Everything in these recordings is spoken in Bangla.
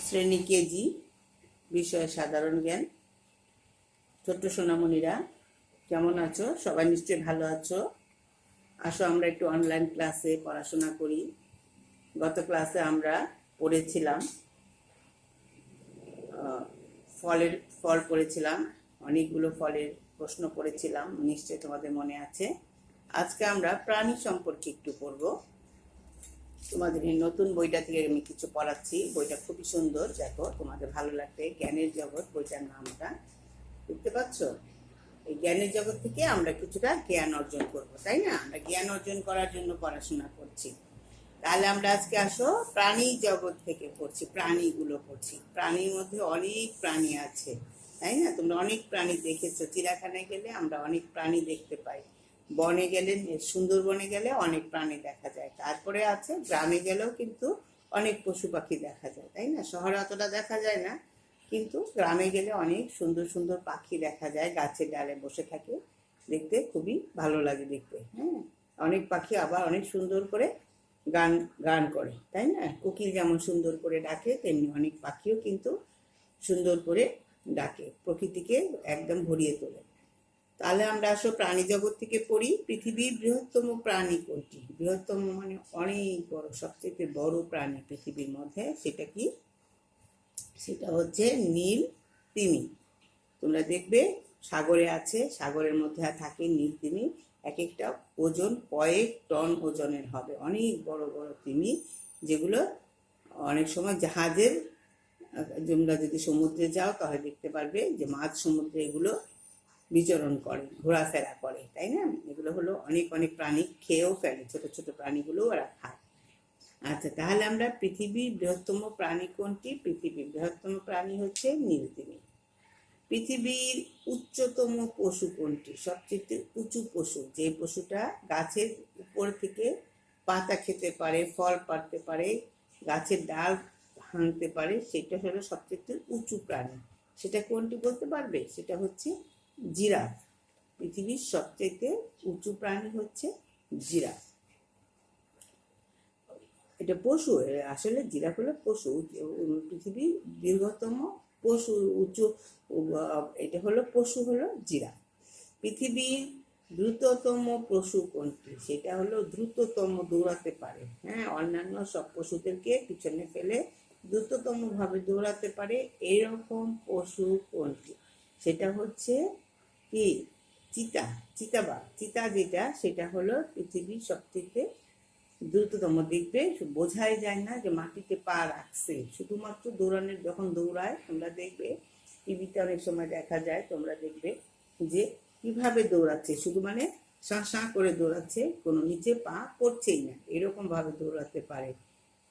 শ্রেণী কেজি, বিষয় সাধারণ জ্ঞান। ছোট্ট সোনামণিরা কেমন আছো? সবাই নিশ্চয়ই ভালো আছো। আসো আমরা একটু অনলাইন ক্লাসে পড়াশোনা করি। গত ক্লাসে আমরা পড়েছিলাম ফল পড়েছিলাম, অনেকগুলো ফলের প্রশ্ন পড়েছিলাম, নিশ্চয়ই তোমাদের মনে আছে। আজকে আমরা প্রাণী সম্পর্কে একটু পড়ব। তোমাদের এই নতুন বইটা থেকে আমি কিছু পড়াচ্ছি। বইটা খুবই সুন্দর, দেখো তোমাদের ভালো লাগবে। জ্ঞানের জগৎ বইটার নামটা দেখতে পাচ্ছ। এই জ্ঞানের জগৎ থেকে আমরা কিছুটা জ্ঞান অর্জন করব, তাই না? আমরা জ্ঞান অর্জন করার জন্য পড়াশোনা করছি। তাহলে আমরা আজকে আসো প্রাণী জগৎ থেকে পড়ছি, প্রাণীগুলো পড়ছি। প্রাণীর মধ্যে অনেক প্রাণী আছে, তাই না? তোমরা অনেক প্রাণী দেখেছো, চিড়িয়াখানায় গেলে আমরা অনেক প্রাণী দেখতে পাই। বনে গেলে, সুন্দরবনে গেলে অনেক প্রাণী দেখা যায়। তারপরে আছে গ্রামে গেলেও কিন্তু অনেক পশু পাখি দেখা যায়, তাই না? শহরে অতটা দেখা যায় না, কিন্তু গ্রামে গেলে অনেক সুন্দর সুন্দর পাখি দেখা যায়, গাছের ডালে বসে থাকে, দেখতে খুবই ভালো লাগে দেখতে। হ্যাঁ, অনেক পাখি আবার অনেক সুন্দর করে গান গান করে, তাই না? কোকিল যেমন সুন্দর করে ডাকে, তেমনি অনেক পাখিও কিন্তু সুন্দর করে ডাকে, প্রকৃতিকে একদম ভরিয়ে তোলে। তাহলে আমরা আসো প্রাণী জগৎ থেকে পড়ি। পৃথিবীর বৃহত্তম প্রাণী কোনটি? বৃহত্তম মানে অনেক বড়, সবচেয়ে বড় প্রাণী পৃথিবীর মধ্যে, সেটা কি? সেটা হচ্ছে নীল তিমি। তোমরা দেখবে সাগরে আছে, সাগরের মধ্যে থাকে নীল তিমি। এক একটা ওজন কয়েক টন ওজনের হবে, অনেক বড় বড় তিমি, যেগুলো অনেক সময় জাহাজের, তোমরা যদি সমুদ্রে যাও তাহলে দেখতে পারবে যে মাঝ সমুদ্রে এগুলো বিচরণ করে, ঘোরাফেরা করে, তাই না? এগুলো হলো অনেক অনেক প্রাণী খেয়েও ফেলে, ছোট ছোট প্রাণীগুলো ওরা খায়। আচ্ছা, তাহলে আমরা পৃথিবীর বৃহত্তম প্রাণী কোনটি? পৃথিবীর বৃহত্তম প্রাণী হচ্ছে নীলতিমি। পৃথিবীর উচ্চতম পশু কোনটি? সবচেয়ে উঁচু পশু, যে পশুটা গাছের উপর থেকে পাতা খেতে পারে, ফল পাড়তে পারে, গাছের ডাল ভাঙতে পারে, সেটা হলো সবচেয়ে উঁচু প্রাণী। সেটা কোনটি বলতে পারবে? সেটা হচ্ছে জিরাফ। পৃথিবীর সবচেয়ে উঁচু প্রাণী হচ্ছে জিরাফ। এটা পশু, আসলে জিরাফ হলো পশু। পৃথিবীর দীর্ঘতম পশু, উঁচু, এটা হলো পশু, হলো জিরাফ। পৃথিবীর দ্রুততম পশু কোনটি? সেটা হলো দ্রুততম, দৌড়াতে পারে। হ্যাঁ, অন্যান্য সব পশুদেরকে পিছনে ফেলে দ্রুততম ভাবে দৌড়াতে পারে, এরকম পশু কোনটি? সেটা হচ্ছে কি? চিতা। চিতাবাঘ। চিতা যেটা, সেটা হলো পৃথিবীর সবথেকে দ্রুততম। দেখবে বোঝাই যায় না যে মাটিতে পা রাখছে, শুধুমাত্র দৌড়ানোর, যখন দৌড়ায় তোমরা দেখবে টিভিতে অনেক সময় দেখা যায়, তোমরা দেখবে যে কিভাবে দৌড়াচ্ছে, শুধু মানে শাঁ করে দৌড়াচ্ছে, কোনো নিচে পা পড়ছেই না, এরকম ভাবে দৌড়াতে পারে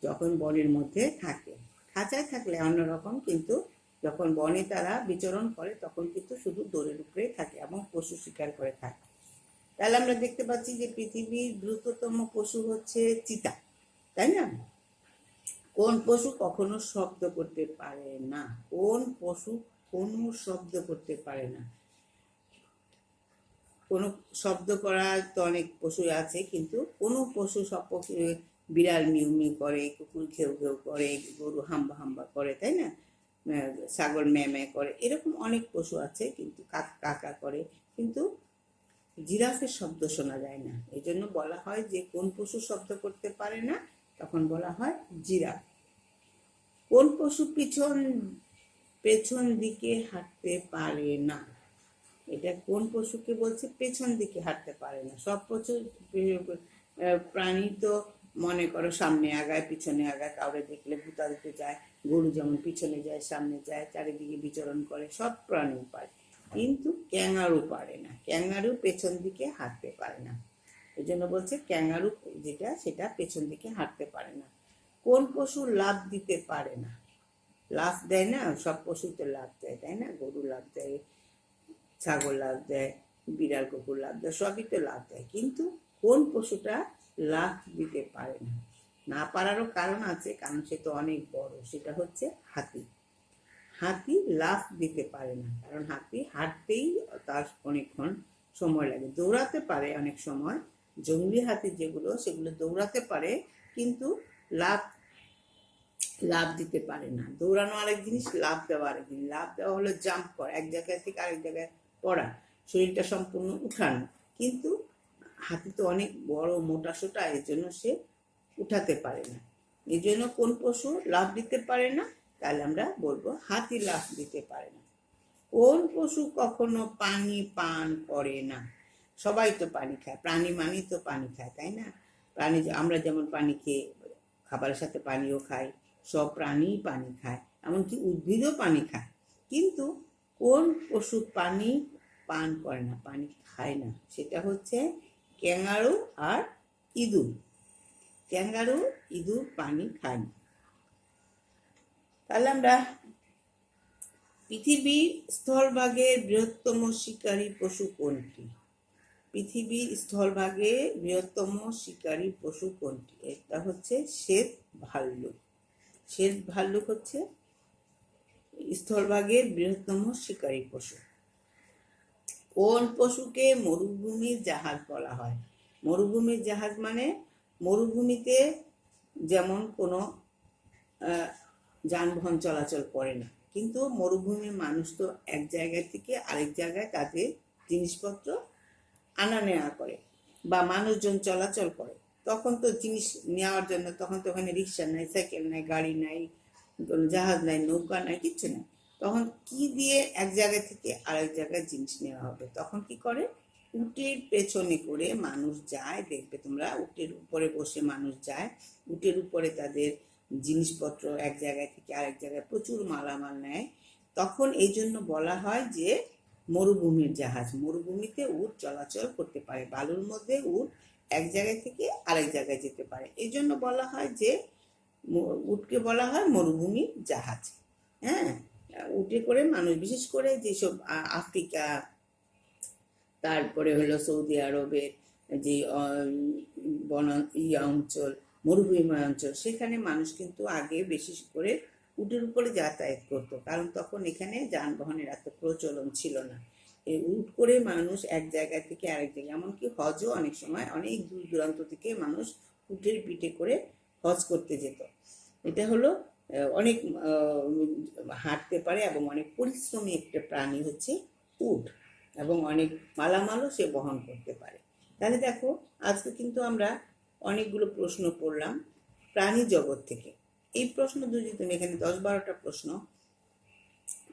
যখন বনের মধ্যে থাকে। খাঁচায় থাকলে অন্যরকম, কিন্তু যখন বনে তারা বিচরণ করে তখন কিন্তু শুধু দৌড়ের উপরেই থাকে এবং পশু শিকার করে থাকে। তাহলে আমরা দেখতে পাচ্ছি যে পৃথিবীর দ্রুততম পশু হচ্ছে চিতা, তাই না? কোন পশু কখনো শব্দ করতে পারে না? কোন পশু কোনো শব্দ করতে পারে না? কোনো শব্দ করা তো অনেক পশু আছে, কিন্তু কোনো পশু, সব পশু, বিড়াল মিউ মিউ করে, কুকুর ঘেউ ঘেউ করে, গরু হাম্বা হাম্বা করে, তাই না? ছাগল ম্যাঁ ম্যাঁ করে, এরকম অনেক পশু আছে, কিন্তু কাকা করে, কিন্তু জিরাফের শব্দ শোনা যায় না। এই জন্য বলা হয় যে কোন পশু শব্দ করতে পারে না, তখন বলা হয় জিরাফ। কোন পশু পেছন দিকে হাঁটতে পারে না? এটা কোন পশুকে বলছে পেছন দিকে হাঁটতে পারে না? সব পশু, প্রাণী তো মনে করো সামনে আগায় পিছনে আগায়, কাউরে দেখলে ভুতা দিতে যায়, গরু যেমন পিছনে যায় সামনে যায়, চারিদিকে বিচরণ করে, সব প্রাণী পারে, কিন্তু ক্যাঙ্গারু পারে না। ক্যাঙ্গারু পেছন দিকে হাঁটতে পারে না, এই জন্য বলছে ক্যাঙ্গারু যেটা, সেটা পেছন দিকে হাঁটতে পারে না। কোন পশু লাফ দিতে পারে না? লাফ দেয় না, সব পশু তো লাফ দেয়, তাই না? গরু লাফ দেয়, ছাগল লাফ দেয়, বিড়াল কুকুর লাফ দেয়, সবই তো লাফ দেয়, কিন্তু কোন পশুটা লাফ দিতে পারে না? না পারারও কারণ আছে, কারণ সে তো অনেক বড়, সেটা হচ্ছে হাতি। হাতি লাফ দিতে পারে না, কারণ হাতি হাঁটতেই তার অনেকক্ষণ সময় লাগে। দৌড়াতে পারে অনেক সময়, জঙ্গলি হাতি যেগুলো, সেগুলো দৌড়াতে পারে, কিন্তু লাফ লাফ দিতে পারে না। দৌড়ানো আরেক জিনিস, লাফ দেওয়া আরেক জিনিস। লাফ দেওয়া হলো জাম্প করা, এক জায়গা থেকে আরেক জায়গায় পড়া, শরীরটা সম্পূর্ণ উঠানো। কিন্তু হাতি তো অনেক বড় মোটা সোটা, এর জন্য সে উঠাতে পারে না। এই জন্য কোন পশু লাফ দিতে পারে না? তাহলে আমরা বলবো হাতি লাফ দিতে পারে না। কোন পশু কখনো পানি পান করে না? সবাই তো পানি খায়, প্রাণী মানেই তো পানি খায়, তাই না? প্রাণী, আমরা যেমন পানি খেয়ে খাবারের সাথে পানিও খাই, সব প্রাণীই পানি খায়, এমনকি উদ্ভিদও পানি খায়। কিন্তু কোন পশু পানি পান করে না, পানি খায় না? সেটা হচ্ছে ক্যাঙ্গারু আর ইঁদুর। ক্যাঙ্গারু, ইঁদুর পানি খায় না। তাহলে আমরা পৃথিবীর স্থলভাগের বৃহত্তম শিকারী পশু কোনটি? পৃথিবীর স্থলভাগে বৃহত্তম শিকারী পশু কোনটি? এটা হচ্ছে শ্বেত ভাল্লুক। শ্বেত ভাল্লুক হচ্ছে স্থলভাগের বৃহত্তম শিকারী পশু। কোন পশুকে মরুভূমির জাহাজ বলা হয়? মরুভূমির জাহাজ মানে মরুভূমিতে যেমন কোনো যানবাহন চলাচল করে না, কিন্তু মরুভূমির মানুষ তো এক জায়গা থেকে আরেক জায়গায় তাদের জিনিসপত্র আনা নেওয়া করে, বা মানুষজন চলাচল করে। তখন তো জিনিস নেওয়ার জন্য তখন তো ওখানে রিক্সা নাই, সাইকেল নাই, গাড়ি নাই, কোনো জাহাজ নাই, নৌকা নাই, কিচ্ছু নাই। তখন কি দিয়ে এক জায়গা থেকে আরেক জায়গায় জিনিস নেওয়া হবে? তখন কি করে? উটের পেছনে করে মানুষ যায়, দেখবে তোমরা, উটের উপরে বসে মানুষ যায়, উটের উপরে তাদের জিনিসপত্র এক জায়গায় থেকে আরেক জায়গায় প্রচুর মালামাল নেয়। তখন এই জন্য বলা হয় যে মরুভূমির জাহাজ। মরুভূমিতে উট চলাচল করতে পারে, বালুর মধ্যে উট এক জায়গা থেকে আরেক জায়গায় যেতে পারে। এই জন্য বলা হয় যে উটকে বলা হয় মরুভূমির জাহাজ। হ্যাঁ, উটে করে মানুষ, বিশেষ করে যেসব আফ্রিকা, তারপরে হলো সৌদি আরবের যে বন অঞ্চল, মরুভূমি অঞ্চল, সেখানে মানুষ কিন্তু আগে বেশি করে উটের উপরে যাতায়াত করতো, কারণ তখন এখানে যানবাহনের এত প্রচলন ছিল না। এই উট করে মানুষ এক জায়গা থেকে আরেক জায়গায়, এমনকি হজও অনেক সময় অনেক দূর দূরান্ত থেকে মানুষ উটের পিঠে করে হজ করতে যেত। এটা হলো অনেক হাঁটতে পারে এবং অনেক পরিশ্রমী একটা প্রাণী হচ্ছে উট, এবং অনেক মালামালও সে বহন করতে পারে। তাহলে দেখো, আজকে কিন্তু আমরা অনেকগুলো প্রশ্ন পড়লাম প্রাণী জগৎ থেকে। এই প্রশ্ন যদি তুমি এখানে 10-12টা প্রশ্ন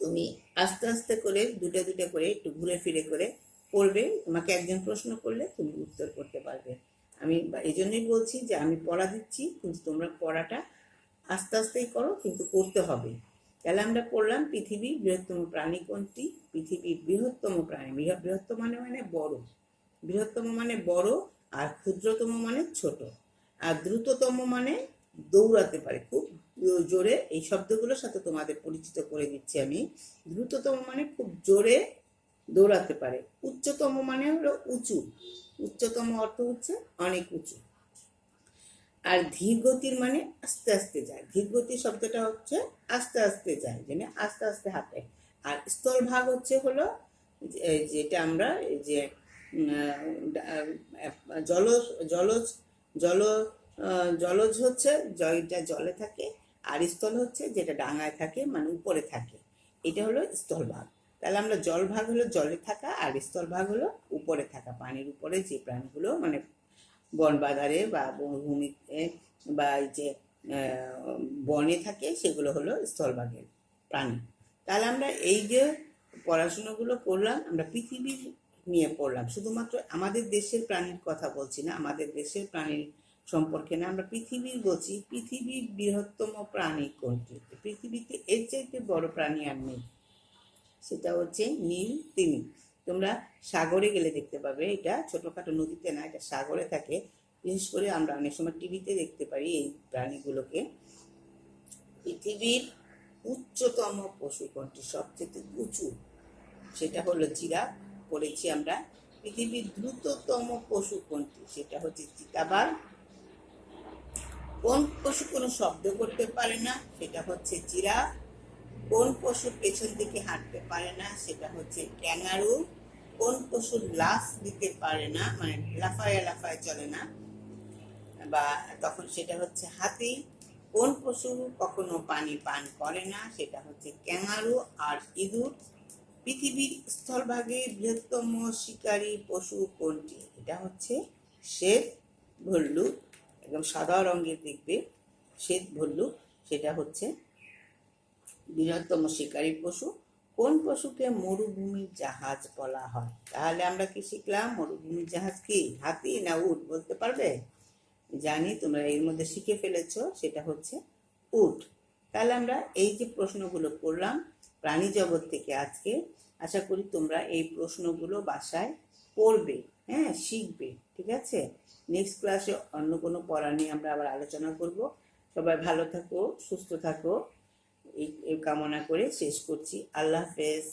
তুমি আস্তে আস্তে করে দুটা দুটা করে একটু ঘুরে ফিরে করে পড়বে, তোমাকে একজন প্রশ্ন করলে তুমি উত্তর করতে পারবে। আমি এই জন্যই বলছি যে আমি পড়া দিচ্ছি, কিন্তু তোমরা পড়াটা আস্তে আস্তেই করো, কিন্তু করতে হবে। তাহলে আমরা পড়লাম পৃথিবীর বৃহত্তম প্রাণী কোনটি? পৃথিবীর বৃহত্তম প্রাণী, বৃহত্তম মানে বড়, বৃহত্তম মানে বড়, আর ক্ষুদ্রতম মানে ছোট, আর দ্রুততম মানে দৌড়াতে পারে খুব জোরে। এই শব্দগুলোর সাথে তোমাদের পরিচিত করে দিচ্ছি আমি। দ্রুততম মানে খুব জোরে দৌড়াতে পারে। উচ্চতম মানে হলো উঁচু, উচ্চতম অর্থ হচ্ছে অনেক উঁচু। আর ধীর গতির মানে আস্তে আস্তে যায়। ধীর গতি শব্দটা হচ্ছে আস্তে আস্তে যায়, মানে আস্তে আস্তে হাঁটে। আর স্থলভাগ হচ্ছে হলো যেটা আমরা যে জলজ জলজ জল জলজ হচ্ছে যেটা জলে থাকে, আর স্থল হচ্ছে যেটা ডাঙায় থাকে, মানে উপরে থাকে। এটা হলো স্থলভাগ। তাহলে আমরা জলভাগ হলো জলে থাকা, আর স্থলভাগ হলো উপরে থাকা, পানির উপরে যে প্রাণীগুলো মানে বন বাজারে বা বনভূমিতে বা এই যে বনে থাকে, সেগুলো হলো স্থলভাগের প্রাণী। তাহলে আমরা এই যে পড়াশোনাগুলো করলাম, আমরা পৃথিবীর নিয়ে পড়লাম, শুধুমাত্র আমাদের দেশের প্রাণীর কথা বলছি না, আমাদের দেশের প্রাণীর সম্পর্কে না, আমরা পৃথিবীর বলছি। পৃথিবীর বৃহত্তম প্রাণী কোনটি? পৃথিবীতে এর চাইতে বড় প্রাণী আর নেই, সেটা হচ্ছে নীল তিমি। তোমরা সাগরে গেলে দেখতে পাবে, এটা ছোটখাটো নদীতে না, এটা সাগরে থাকে। বিশেষ করে আমরা অনেক সময় টিভিতে দেখতে পারি এই প্রাণীগুলোকে। পৃথিবীর উচ্চতম পশু কোনটি, সবচেয়ে উঁচু? সেটা হলো জিরাফ, পড়েছি আমরা। পৃথিবীর দ্রুততম পশু কোনটি? সেটা হচ্ছে চিতাবাঘ। কোন পশু কোনো শব্দ করতে পারে না? সেটা হচ্ছে জিরাফ। কোন পশু পেছন দিকে হাঁটতে পারে না? সেটা হচ্ছে ক্যাঙ্গারু। কোন পশু লাফ দিতে পারে না, মানে লাফায় লাফায় চলে না, বা তখন সেটা হচ্ছে হাতি। কোন পশু কখনো পানি পান করে না? সেটা হচ্ছে ক্যাঙ্গারু আর ইঁদুর। পৃথিবীর স্থলভাগে বৃহত্তম শিকারী পশু কোনটি? এটা হচ্ছে শ্বেত ভল্লুক। একদম সাদা রঙের দেখবে শ্বেত ভল্লুক, সেটা হচ্ছে বৃহত্তম শিকারী পশু। কোন পশুকে মরুভূমির জাহাজ বলা হয়? তাহলে আমরা কি শিখলাম? মরুভূমির জাহাজ কি হাতি না উট বলতে পারবে? জানি তোমরা এর মধ্যে শিখে ফেলেছো, সেটা হচ্ছে উট। তাহলে আমরা এই যে প্রশ্নগুলো করলাম প্রাণী জগৎ থেকে আজকে, আশা করি তোমরা এই প্রশ্নগুলো বাসায় পড়বে, হ্যাঁ শিখবে, ঠিক আছে? নেক্সট ক্লাসে অন্য কোনো পড়া নিয়ে আমরা আবার আলোচনা করব। সবাই ভালো থাকো, সুস্থ থাকো, এই কামনা করে শেষ করছি। আল্লাহ হাফেজ।